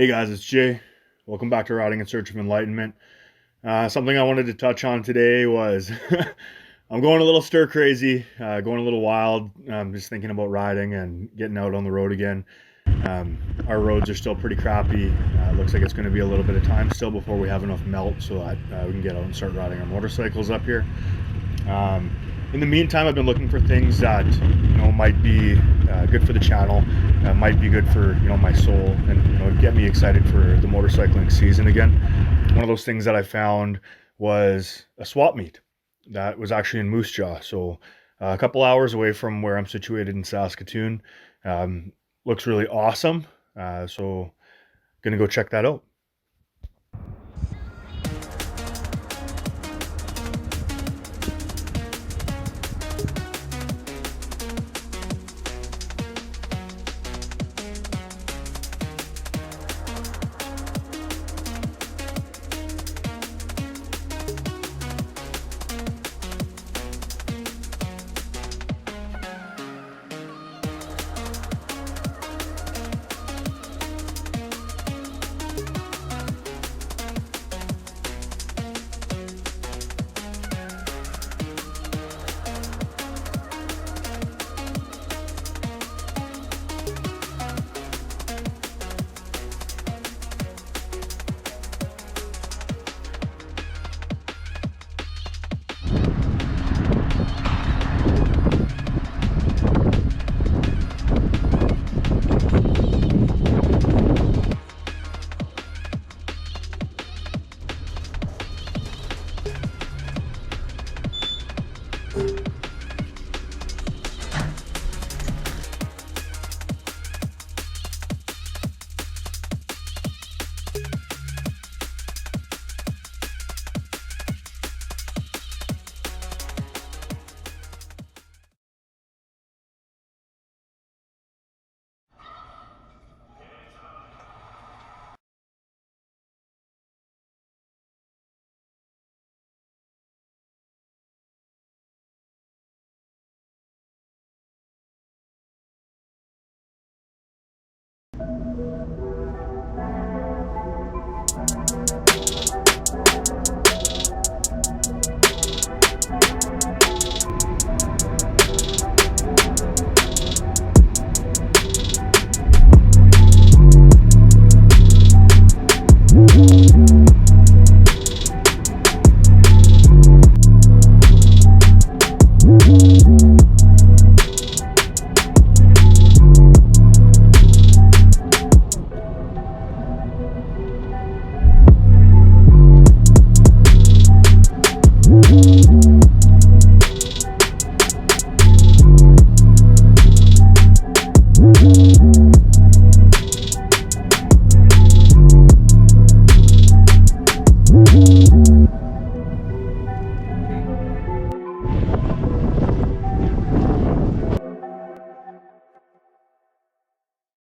Hey guys, it's Jay. Welcome back to Riding in Search of Enlightenment. Something I wanted to touch on today was I'm going a little stir crazy, going a little wild. Just thinking about riding and getting out on the road again. Our roads are still pretty crappy. It looks like it's going to be a little bit of time still before we have enough melt so that we can get out and start riding our motorcycles up here. Um, in the meantime, I've been looking for things that might be good for the channel, might be good for my soul, and get me excited for the motorcycling season again. One of those things that I found was a swap meet that was actually in Moosejaw, so a couple hours away from where I'm situated in Saskatoon. Looks really awesome, so gonna go check that out.